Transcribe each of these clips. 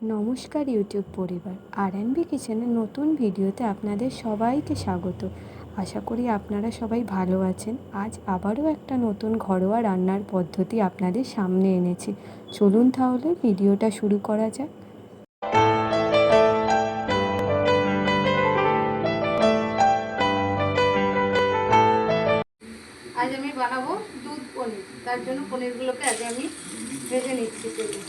নমস্কার ইউটিউব পরিবার, আর&বি কিচেনের নতুন ভিডিওতে আপনাদের সবাইকে স্বাগত। আশা করি আপনারা সবাই ভালো আছেন। আজ আবারও একটা নতুন ঘরোয়া রান্নার পদ্ধতি আপনাদের সামনে এনেছি। চলুন তাহলে ভিডিওটা শুরু করা যাক। আজ আমি বানাবো দুধ পনির। তার জন্য পনিরগুলোকে আগে আমি ভেজে নিচ্ছি তেলে।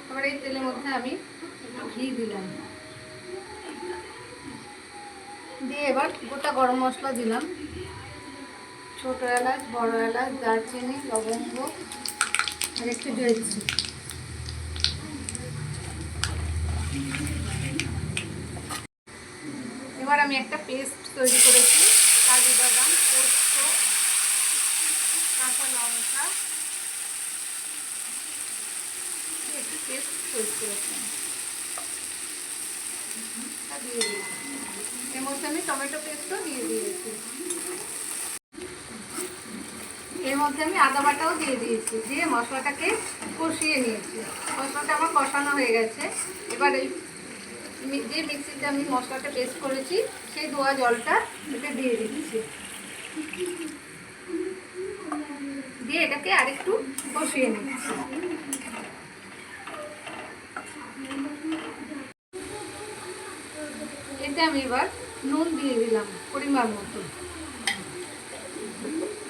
এবার এই তেলের মধ্যে আমি একটু ঘি দিলাম, দিয়ে এবার গোটা গরম মশলা দিলাম, ছোটো এলাচ, বড় এলাচ, দারচিনি, লবঙ্গ আর একটু জয়ত্রী। এবার আমি একটা পেস্ট তৈরি করেছি, কাজু বাদাম, পোস্ত, কাঁচা লঙ্কা একটু পেস্ট তৈরি করেছিলাম, দিয়ে দিলাম। এর মধ্যে আমি টমেটো পেস্টও দিয়ে দিয়েছি। এর মধ্যে আমি আদা বাটাও দিয়ে দিয়েছি, দিয়ে মশলাটাকে কষিয়ে নিয়েছি। মশলাটা আমার কষানো হয়ে গেছে। এবার এই যে মিক্সিতে আমি মশলাটা পেস্ট করেছি সেই ধোয়া জলটা এতে দিয়ে দিচ্ছি, দিয়ে এটাকে আরেকটু কষিয়ে নিচ্ছি। এতে আমি এবার নুন দিয়ে দিলাম পরিমাণ মতো,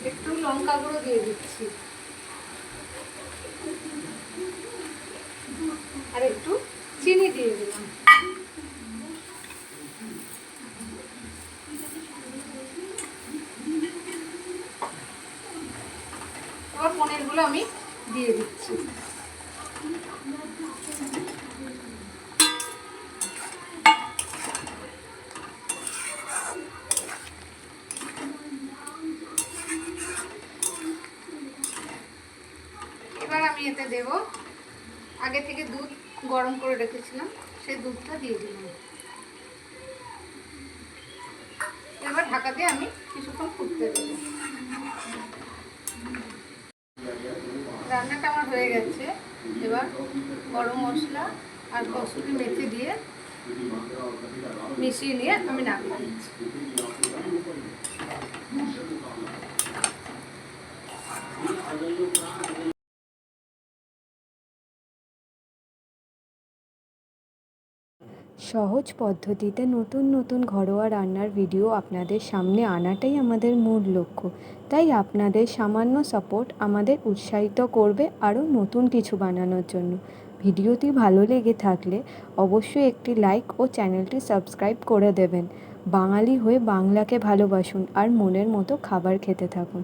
একটু লঙ্কা গুঁড়ো দিয়ে দিচ্ছি, আর একটু চিনি দিয়ে দিলাম। এবার পনিরগুলো আমি দিয়ে দিচ্ছি। এবার আমি এতে দেব আগে থেকে দুধ গরম করে রেখেছিলাম, সেই দুধটা দিয়ে দিলাম। এবার ঢাকা দিয়ে আমি কিছুক্ষণ ফুটতে দেবো। রান্নাটা আমার হয়ে গেছে। এবার গরম মশলা আর কসুরি মেথি দিয়ে মিশিয়ে নিয়ে আমি নামিয়ে দিচ্ছি। সহজ পদ্ধতিতে নতুন নতুন ঘরোয়া রান্নার ভিডিও আপনাদের সামনে আনাটাই আমাদের মূল লক্ষ্য। তাই আপনাদের সামান্য সাপোর্ট আমাদের উৎসাহিত করবে আরও নতুন কিছু বানানোর জন্য। ভিডিওটি ভালো লেগে থাকলে অবশ্যই একটি লাইক ও চ্যানেলটি সাবস্ক্রাইব করে দেবেন। বাঙালি হয়ে বাংলাকে ভালোবাসুন আর মনের মতো খাবার খেতে থাকুন।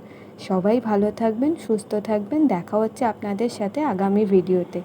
সবাই ভালো থাকবেন, সুস্থ থাকবেন। দেখা হচ্ছে আপনাদের সাথে আগামী ভিডিওতে।